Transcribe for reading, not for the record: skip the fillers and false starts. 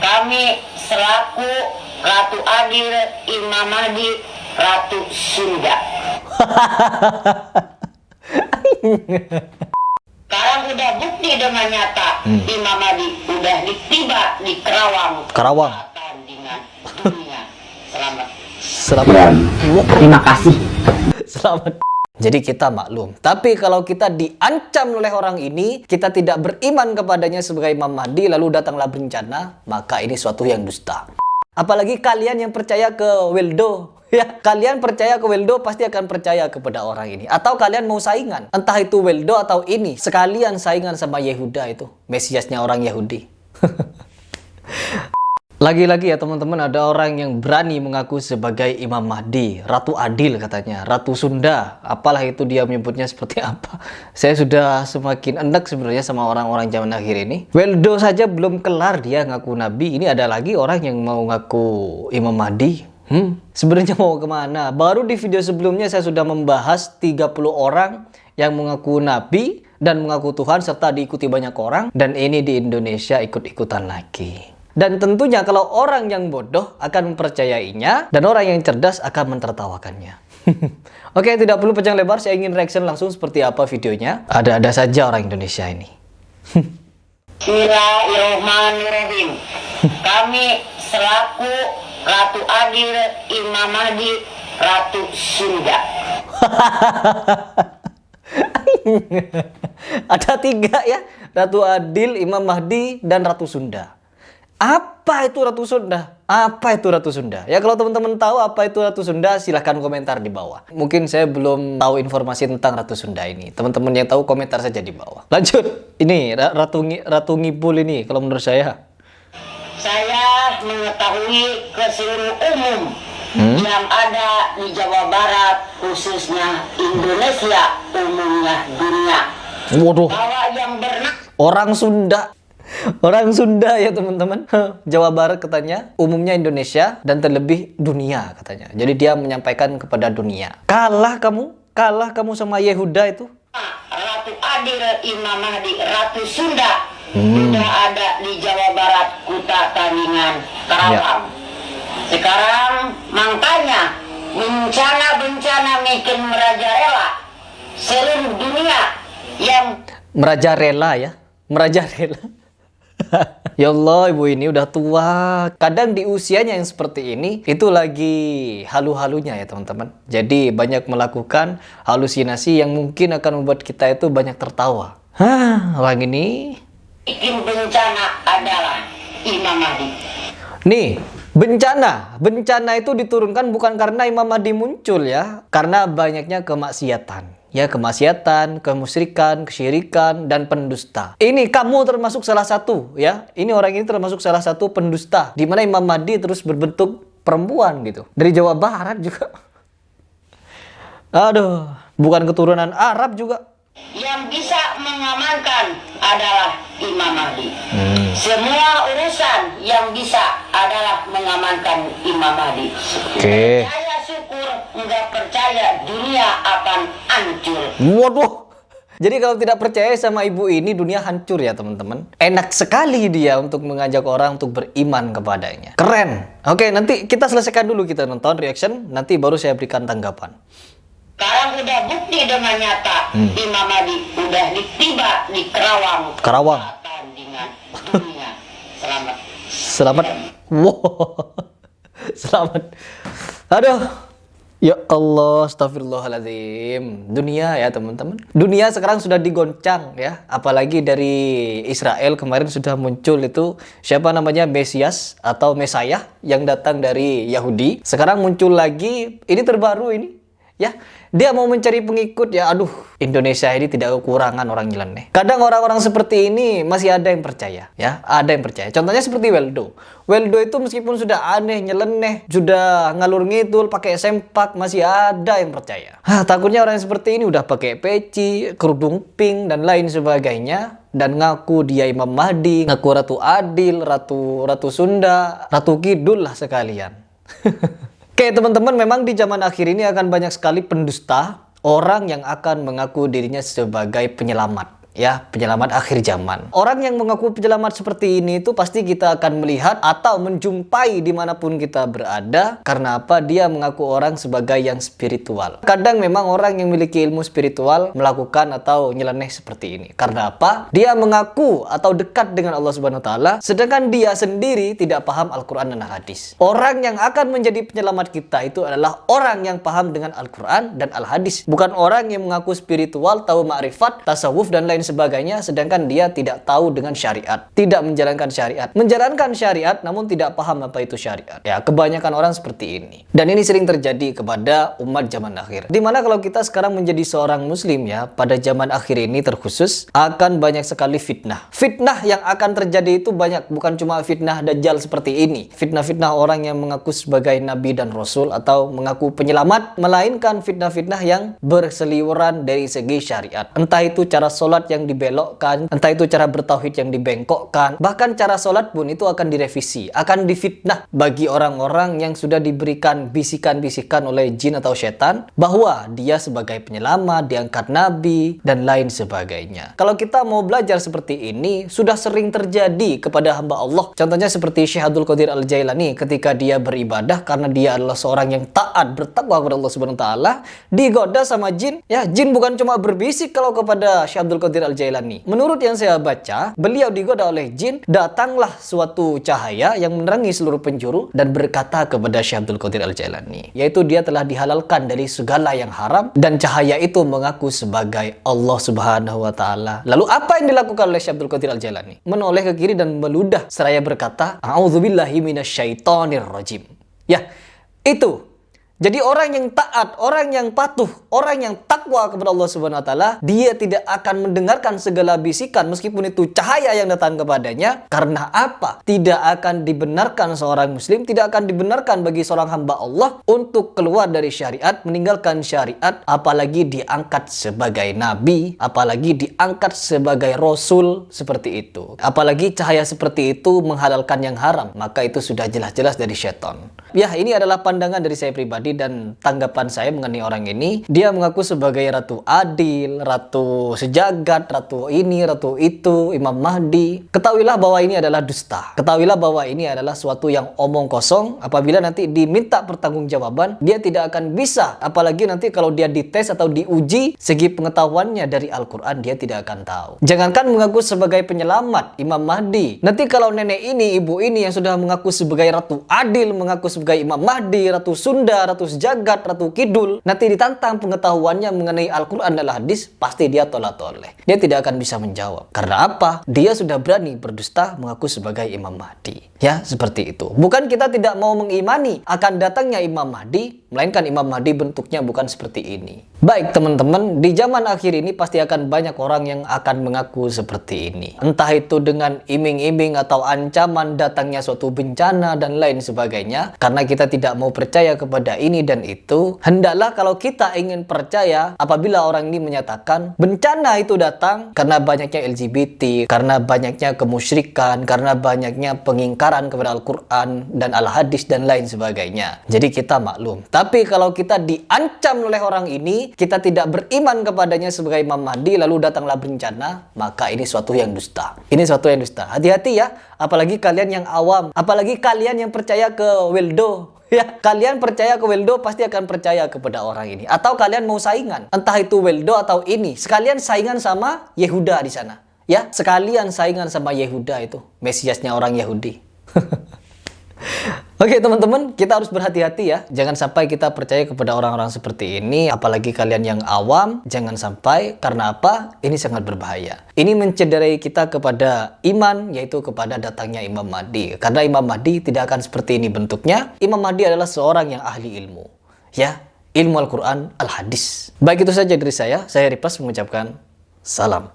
Kami selaku Ratu Adil Imam Mahdi Ratu Sunda. Sekarang udah bukti dengan nyata Imam Mahdi udah ditiba di Kerawang. Dengan dunia. Selamat. Terima kasih. Selamat. Jadi kita maklum. Tapi kalau kita diancam oleh orang ini, kita tidak beriman kepadanya sebagai Imam Mahdi, lalu datanglah bencana, maka ini suatu yang dusta. Apalagi kalian yang percaya ke Weldo. Ya, kalian percaya ke Weldo pasti akan percaya kepada orang ini. Atau kalian mau saingan, entah itu Weldo atau ini, sekalian saingan sama Yehuda itu, Mesiasnya orang Yahudi. Lagi-lagi ya teman-teman, ada orang yang berani mengaku sebagai Imam Mahdi, Ratu Adil katanya, Ratu Sunda, apalah itu dia menyebutnya seperti apa. Saya sudah semakin enak sebenarnya sama orang-orang zaman akhir ini. Weldo saja belum kelar dia ngaku Nabi, ini ada lagi orang yang mau ngaku Imam Mahdi. Sebenarnya mau kemana? Baru di video sebelumnya saya sudah membahas 30 orang yang mengaku Nabi dan mengaku Tuhan serta diikuti banyak orang, dan ini di Indonesia ikut-ikutan lagi. Dan tentunya kalau orang yang bodoh akan mempercayainya dan orang yang cerdas akan mentertawakannya. Oke, tidak perlu panjang lebar, saya ingin reaction langsung seperti apa videonya. Ada-ada saja orang Indonesia ini. Bismillahirrahmanirrahim. Kami selaku Ratu Adil Imam Mahdi Ratu Sunda. Ada 3 ya, Ratu Adil, Imam Mahdi, dan Ratu Sunda. Apa itu Ratu Sunda? Apa itu Ratu Sunda? Ya kalau teman-teman tahu apa itu Ratu Sunda, silahkan komentar di bawah. Mungkin saya belum tahu informasi tentang Ratu Sunda ini. Teman-teman yang tahu komentar saja di bawah. Lanjut. Ini Ratu Ngipul ini kalau menurut saya. Saya mengetahui ke seluruh umum yang ada di Jawa Barat, khususnya Indonesia, umumnya dunia. Waduh. Bahwa yang Orang Sunda. Orang Sunda ya teman-teman. Jawa Barat katanya, umumnya Indonesia, dan terlebih dunia katanya. Jadi dia menyampaikan kepada dunia. Kalah kamu sama Yehuda itu. Ratu Adil Imam Mahdi Ratu Sunda sudah ada di Jawa Barat, Kuta Taningan, Karawang. Sekarang makanya bencana makin merajalela seluruh dunia yang merajalela ya, merajalela. Ya Allah, ibu ini udah tua. Kadang di usianya yang seperti ini, itu lagi halu-halunya ya teman-teman. Jadi banyak melakukan halusinasi yang mungkin akan membuat kita itu banyak tertawa. Orang ini bikin bencana adalah Imam Mahdi. Nih, bencana itu diturunkan bukan karena Imam Mahdi muncul ya, karena banyaknya kemaksiatan. Ya, kemaksiatan, kemusyrikan, kesyirikan, dan pendusta. Ini kamu termasuk salah satu ya. Ini orang ini termasuk salah satu pendusta, di mana Imam Mahdi terus berbentuk perempuan gitu. Dari Jawa Barat juga. Aduh, bukan keturunan Arab juga. Yang bisa mengamankan adalah Imam Mahdi. Semua urusan yang bisa adalah mengamankan Imam Mahdi. Oke. Saya syukur, nggak percaya dunia akan hancur. Waduh. Jadi kalau tidak percaya sama ibu ini, dunia hancur ya teman-teman. Enak sekali dia untuk mengajak orang untuk beriman kepadanya. Keren. Oke, nanti kita selesaikan dulu, kita nonton reaction, nanti baru saya berikan tanggapan. Sekarang udah bukti dengan nyata Imam Mahdi udah ditiba di Kerawang. Dengan dunia. Selamat. Wow. Selamat. Aduh. Ya Allah, astagfirullahaladzim. Dunia ya teman-teman. Dunia sekarang sudah digoncang ya. Apalagi dari Israel kemarin sudah muncul itu siapa namanya, Mesias atau Mesayah yang datang dari Yahudi. Sekarang muncul lagi, ini terbaru ini. Ya, dia mau mencari pengikut ya. Aduh, Indonesia ini tidak kekurangan orang nyeleneh. Kadang orang-orang seperti ini masih ada yang percaya ya, ada yang percaya. Contohnya seperti Weldo. Weldo itu meskipun sudah aneh, nyeleneh, sudah ngalur ngidul, pakai sempak, masih ada yang percaya. Takutnya orang yang seperti ini udah pakai peci, kerudung pink dan lain sebagainya, dan ngaku dia Imam Mahdi, ngaku Ratu Adil, Ratu Sunda, Ratu Kidul lah sekalian. Oke teman-teman, memang di zaman akhir ini akan banyak sekali pendusta, orang yang akan mengaku dirinya sebagai penyelamat. ya, penyelamat akhir zaman. Orang yang mengaku penyelamat seperti ini itu pasti kita akan melihat atau menjumpai dimanapun kita berada. Karena apa? Dia mengaku orang sebagai yang spiritual. Kadang memang orang yang memiliki ilmu spiritual melakukan atau nyeleneh seperti ini. Karena apa? Dia mengaku atau dekat dengan Allah Subhanahu wa taala, sedangkan dia sendiri tidak paham Al-Quran dan Al-Hadis. Orang yang akan menjadi penyelamat kita itu adalah orang yang paham dengan Al-Quran dan Al-Hadis. Bukan orang yang mengaku spiritual, tahu ma'rifat, tasawuf dan lain sebagainya, sedangkan dia tidak tahu dengan syariat, tidak menjalankan syariat. Menjalankan syariat namun tidak paham apa itu syariat. Ya, kebanyakan orang seperti ini. Dan ini sering terjadi kepada umat zaman akhir. Dimana kalau kita sekarang menjadi seorang muslim ya, pada zaman akhir ini terkhusus akan banyak sekali fitnah. Fitnah yang akan terjadi itu banyak, bukan cuma fitnah dajjal seperti ini. Fitnah-fitnah orang yang mengaku sebagai nabi dan rasul atau mengaku penyelamat, melainkan fitnah-fitnah yang berseliweran dari segi syariat. Entah itu cara sholat yang dibelokkan, entah itu cara bertauhid yang dibengkokkan, bahkan cara sholat pun itu akan direvisi, akan difitnah bagi orang-orang yang sudah diberikan bisikan-bisikan oleh jin atau setan bahwa dia sebagai penyelamat, diangkat nabi, dan lain sebagainya. Kalau kita mau belajar seperti ini, sudah sering terjadi kepada hamba Allah. Contohnya seperti Syekh Abdul Qadir Al-Jailani ketika dia beribadah karena dia adalah seorang yang taat, bertakwa kepada Allah Subhanahu wa taala, digoda sama jin. Ya, jin bukan cuma berbisik kalau kepada Syekh Abdul Qadir Al-Jailani. Menurut yang saya baca, beliau digoda oleh jin, datanglah suatu cahaya yang menerangi seluruh penjuru dan berkata kepada Syekh Abdul Qadir Al-Jailani, yaitu dia telah dihalalkan dari segala yang haram, dan cahaya itu mengaku sebagai Allah Subhanahu wa taala. Lalu apa yang dilakukan oleh Syekh Abdul Qadir Al-Jailani? Menoleh ke kiri dan meludah seraya berkata, "A'udzubillahi minasyaitonir rajim." Ya, itu. Jadi orang yang taat, orang yang patuh, orang yang takwa kepada Allah Subhanahu wa taala, dia tidak akan mendengarkan segala bisikan meskipun itu cahaya yang datang kepadanya. Karena apa? Tidak akan dibenarkan seorang muslim, tidak akan dibenarkan bagi seorang hamba Allah untuk keluar dari syariat, meninggalkan syariat, apalagi diangkat sebagai nabi, apalagi diangkat sebagai rasul seperti itu. Apalagi cahaya seperti itu menghalalkan yang haram, maka itu sudah jelas-jelas dari syaitan. Ya, ini adalah pandangan dari saya pribadi dan tanggapan saya mengenai orang ini. Dia mengaku sebagai Ratu Adil, Ratu Sejagat, Ratu ini, Ratu itu, Imam Mahdi. Ketahuilah bahwa ini adalah dusta. Ketahuilah bahwa ini adalah suatu yang omong kosong. Apabila nanti diminta pertanggungjawaban, dia tidak akan bisa. Apalagi nanti kalau dia dites atau diuji, segi pengetahuannya dari Al-Quran, dia tidak akan tahu. Jangankan mengaku sebagai penyelamat, Imam Mahdi. Nanti kalau nenek ini, ibu ini yang sudah mengaku sebagai Ratu Adil, mengaku sebagai Imam Mahdi, Ratu Sunda, Ratu Sejagat, Ratu Kidul, nanti ditantang pengetahuannya mengenai Al-Quran dan Al-Hadis, pasti dia tolak-toleh. Dia tidak akan bisa menjawab. Karena apa? Dia sudah berani berdusta mengaku sebagai Imam Mahdi. Ya, seperti itu. Bukan kita tidak mau mengimani akan datangnya Imam Mahdi, melainkan Imam Mahdi bentuknya bukan seperti ini. Baik teman-teman, di zaman akhir ini pasti akan banyak orang yang akan mengaku seperti ini. Entah itu dengan iming-iming atau ancaman datangnya suatu bencana dan lain sebagainya. Karena kita tidak mau percaya kepada ini dan itu, hendaklah kalau kita ingin percaya apabila orang ini menyatakan bencana itu datang karena banyaknya LGBT, karena banyaknya kemusyrikan, karena banyaknya pengingkaran kepada Al-Quran dan Al-Hadis dan lain sebagainya. Jadi kita maklum. Tapi kalau kita diancam oleh orang ini, kita tidak beriman kepadanya sebagai Imam Mahdi, lalu datanglah bencana, maka ini suatu yang dusta. Ini suatu yang dusta. Hati-hati ya, apalagi kalian yang awam, apalagi kalian yang percaya ke Weldo. Ya, kalian percaya ke Weldo pasti akan percaya kepada orang ini. Atau kalian mau saingan, entah itu Weldo atau ini, sekalian saingan sama Yehuda di sana. Ya, sekalian saingan sama Yehuda itu, Mesiasnya orang Yahudi. Oke teman-teman, kita harus berhati-hati ya. Jangan sampai kita percaya kepada orang-orang seperti ini. Apalagi kalian yang awam, jangan sampai. Karena apa? Ini sangat berbahaya. Ini mencederai kita kepada iman, yaitu kepada datangnya Imam Mahdi. Karena Imam Mahdi tidak akan seperti ini bentuknya. Imam Mahdi adalah seorang yang ahli ilmu. Ya, ilmu Al-Quran, Al-Hadis. Baik, itu saja dari saya. Saya Ripas mengucapkan salam.